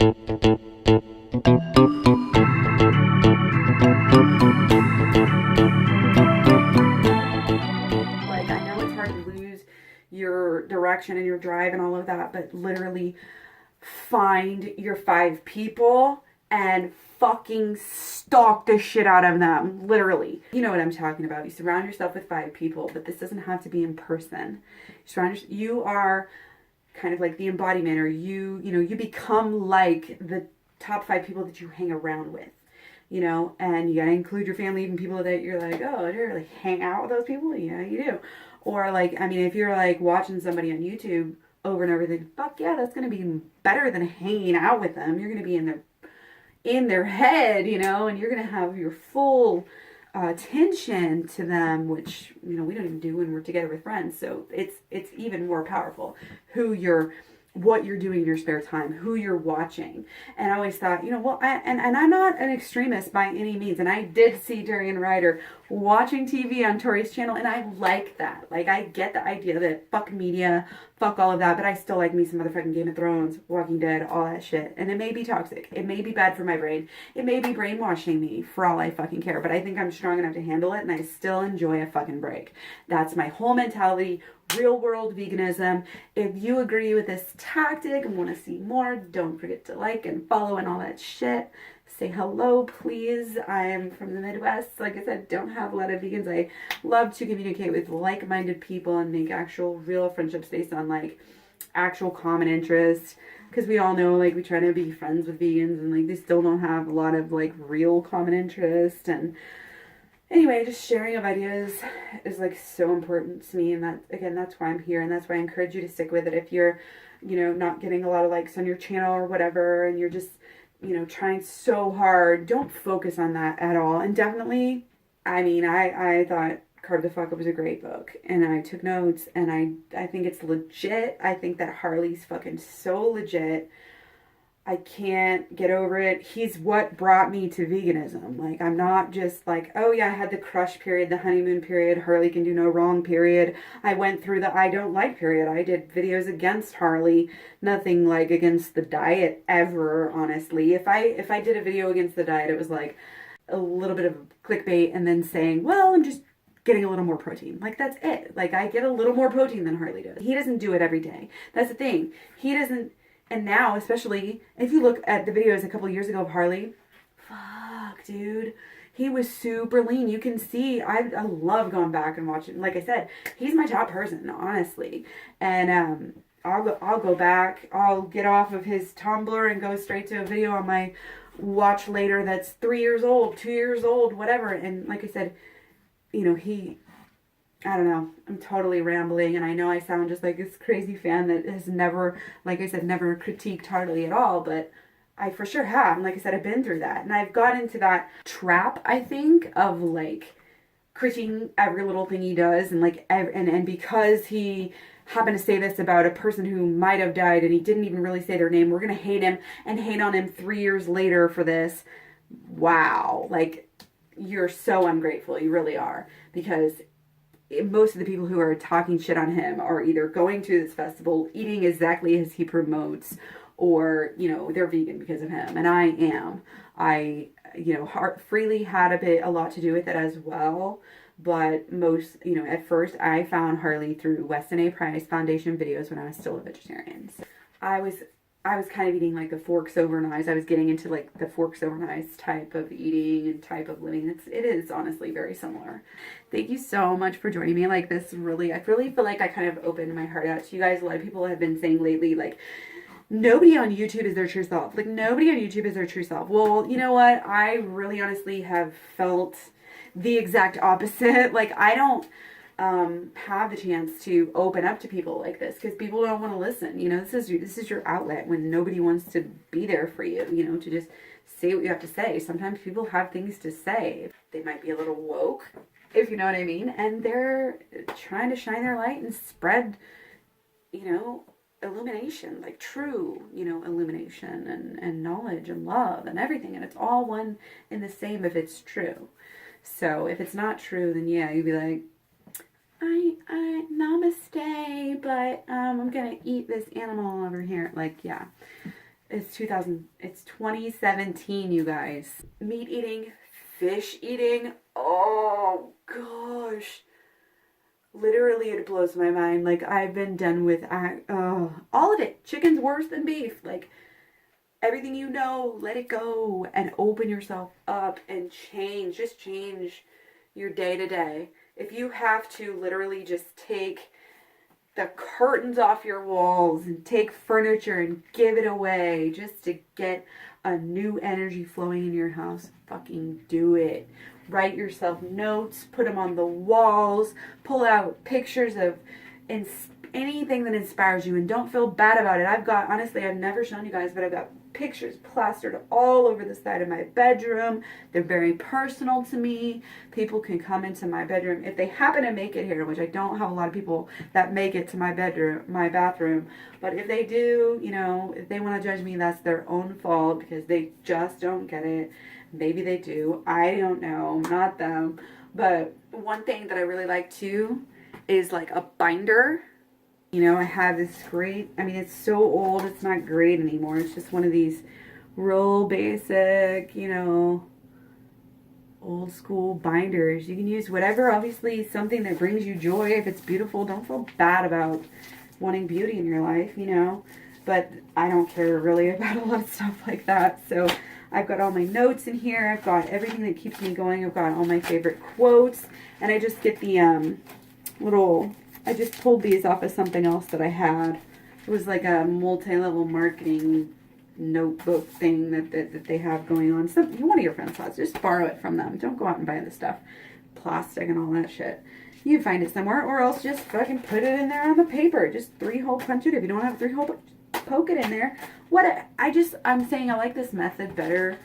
Like, I know it's hard to lose your direction and your drive and all of that, but literally find your 5 people and fucking stalk the shit out of them. Literally. You know what I'm talking about. You surround yourself with 5 people, but this doesn't have to be in person. You are kind of like the embodiment, or you become like the top 5 people that you hang around with. And you gotta include your family, even people that you're like, oh, you're like hang out with those people? Yeah, you do. Or like, I mean, if you're like watching somebody on YouTube over and over, then fuck yeah, that's gonna be better than hanging out with them. You're gonna be in their head, and you're gonna have your full attention to them, which we don't even do when we're together with friends. So it's even more powerful what you're doing in your spare time, who you're watching. And I always thought, well, I'm not an extremist by any means. And I did see Darian Ryder watching TV on Tori's channel, and I like that. Like, I get the idea that fuck media, fuck all of that, but I still like me some motherfucking Game of Thrones, Walking Dead, all that shit. And it may be toxic. It may be bad for my brain. It may be brainwashing me, for all I fucking care. But I think I'm strong enough to handle it, and I still enjoy a fucking break. That's my whole mentality. Real world veganism. If you agree with this tactic and want to see more, don't forget to like and follow and all that shit. Say hello, please. I'm from the Midwest. Like I said, don't have a lot of vegans. I love to communicate with like-minded people and make actual real friendships based on like actual common interests. Because we all know, like, we try to be friends with vegans and like they still don't have a lot of like real common interest. And anyway, just sharing of ideas is like so important to me, and that's why I'm here, and that's why I encourage you to stick with it. If you're, not getting a lot of likes on your channel or whatever, and you're just, trying so hard, don't focus on that at all. And definitely, I mean, I thought Carve the Fuck Up was a great book, and I took notes, and I think it's legit. I think that Harley's fucking so legit. I can't get over it. He's what brought me to veganism. Like, I'm not just like, oh yeah, I had the crush period, the honeymoon period, Harley can do no wrong period. I went through the I don't like period. I did videos against Harley, nothing like against the diet ever, honestly. If I did a video against the diet, it was like a little bit of clickbait and then saying, well, I'm just getting a little more protein. Like, that's it. Like, I get a little more protein than Harley does. He doesn't do it every day. That's the thing. He doesn't. And now, especially, if you look at the videos a couple of years ago of Harley, fuck, dude. He was super lean. You can see, I love going back and watching. Like I said, he's my top person, honestly. And I'll go back. I'll get off of his Tumblr and go straight to a video on my watch later that's 3 years old, 2 years old, whatever. And like I said, I don't know, I'm totally rambling, and I know I sound just like this crazy fan that has never, like I said, never critiqued Harley at all, but I for sure have. And like I said, I've been through that, and I've got into that trap, I think, of like critiquing every little thing he does, and like, and because he happened to say this about a person who might have died, and he didn't even really say their name, we're gonna hate him and hate on him 3 years later for this. Wow, like, you're so ungrateful, you really are, because most of the people who are talking shit on him are either going to this festival, eating exactly as he promotes, or, they're vegan because of him. And I am. Freely had a lot to do with it as well. But most, at first I found Harley through Weston A. Price Foundation videos when I was still a vegetarian. So I was kind of eating like the forks over knives. I was getting into like the forks over knives type of eating and type of living. It is honestly very similar. Thank you so much for joining me. Like, this really, I really feel like I kind of opened my heart out to you guys. A lot of people have been saying lately, like, nobody on YouTube is their true self. Like, nobody on YouTube is their true self. Well, you know what? I really honestly have felt the exact opposite. Like, I don't have the chance to open up to people like this because people don't want to listen. This is your outlet when nobody wants to be there for you, to just say what you have to say. Sometimes people have things to say. They might be a little woke, if you know what I mean, and they're trying to shine their light and spread, illumination, like true, illumination and knowledge and love and everything. And it's all one and the same if it's true. So if it's not true, then yeah, you'd be like, I namaste, but I'm gonna eat this animal over here. Like, yeah, it's 2017, you guys. Meat eating, fish eating, oh gosh. Literally, it blows my mind. Like, I've been done with all of it. Chicken's worse than beef. Like, everything you know, let it go and open yourself up and change. Just change your day to day. If you have to literally just take the curtains off your walls and take furniture and give it away just to get a new energy flowing in your house, fucking do it. Write yourself notes, put them on the walls, pull out pictures of anything that inspires you, and don't feel bad about it. Honestly, I've never shown you guys, but I've got pictures plastered all over the side of my bedroom. They're very personal to me. People can come into my bedroom if they happen to make it here, which I don't have a lot of people that make it to my bathroom. But if they do, if they want to judge me, that's their own fault because they just don't get it. Maybe they do. I don't know. Not them. But one thing that I really like too is like a binder. I have this it's so old, it's not great anymore. It's just one of these real basic, old school binders. You can use whatever, obviously something that brings you joy. If it's beautiful, don't feel bad about wanting beauty in your life, But I don't care really about a lot of stuff like that. So I've got all my notes in here. I've got everything that keeps me going. I've got all my favorite quotes. And I just get the I just pulled these off of something else that I had. It was like a multi-level marketing notebook thing that they have going on. One of your friends has. Just borrow it from them. Don't go out and buy the stuff. Plastic and all that shit. You can find it somewhere, or else just fucking put it in there on the paper. Just 3-hole punch it. If you don't have 3-hole, poke it in there. I'm saying I like this method better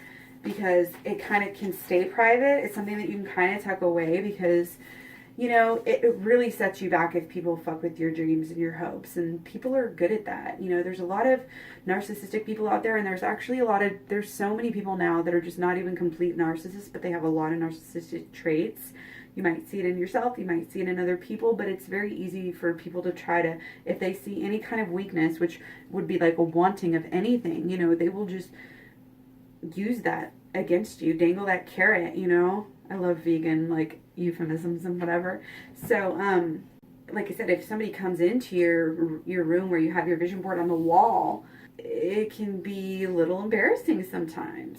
because it kind of can stay private. It's something that you can kind of tuck away because it really sets you back if people fuck with your dreams and your hopes. And people are good at that. There's a lot of narcissistic people out there, and there's so many people now that are just not even complete narcissists, but they have a lot of narcissistic traits. You might see it in yourself, you might see it in other people, but it's very easy for people to try to, if they see any kind of weakness, which would be like a wanting of anything, they will just use that against you, dangle that carrot, I love vegan, euphemisms and whatever. So, like I said, if somebody comes into your room where you have your vision board on the wall, it can be a little embarrassing sometimes.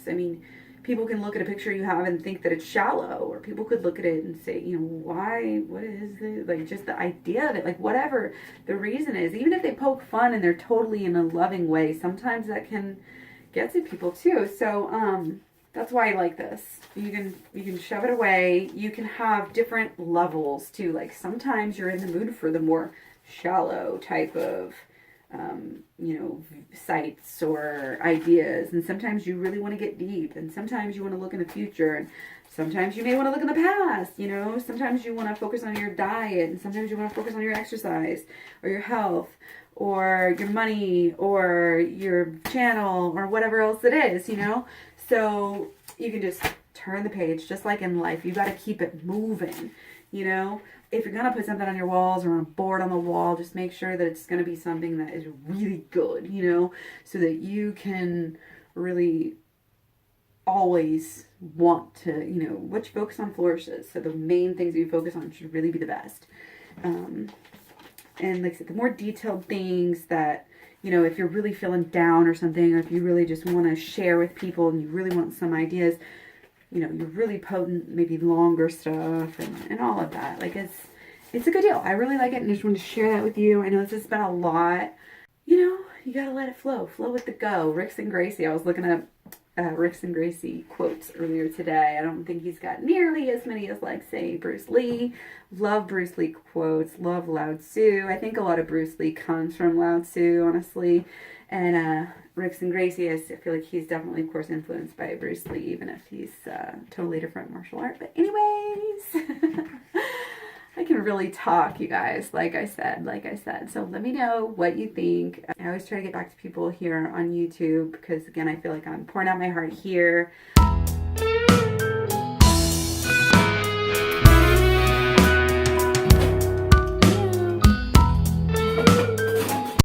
People can look at a picture you have and think that it's shallow, or people could look at it and say, why, what is it? Just the idea of it, whatever the reason is, even if they poke fun and they're totally in a loving way, sometimes that can get to people too. So, that's why I like this. You can shove it away. You can have different levels too. Sometimes you're in the mood for the more shallow type of, sites or ideas. And sometimes you really want to get deep. And sometimes you want to look in the future. And sometimes you may want to look in the past. Sometimes you want to focus on your diet. And sometimes you want to focus on your exercise or your health or your money or your channel or whatever else it is, So you can just turn the page, just like in life. You got to keep it moving, If you're going to put something on your walls or on a board on the wall, just make sure that it's going to be something that is really good, so that you can really always want to, what you focus on flourishes. So the main things that you focus on should really be the best. And like I said, the more detailed things that, if you're really feeling down or something, or if you really just want to share with people and you really want some ideas, you're really potent, maybe longer stuff and all of that. It's a good deal. I really like it, and I just wanted to share that with you. I know this has been a lot. You gotta let it flow. Flow with the go. Ricks and Gracie. I was looking up Ricks and Gracie quotes earlier today. I don't think he's got nearly as many as, say, Bruce Lee. Love Bruce Lee quotes. Love Lao Tzu. I think a lot of Bruce Lee comes from Lao Tzu, honestly. And Ricks and Gracie, I feel like he's definitely, of course, influenced by Bruce Lee, even if he's totally different martial art. But anyways, I can really talk, you guys, like I said. So let me know what you think. I always try to get back to people here on YouTube because, again, I feel like I'm pouring out my heart here.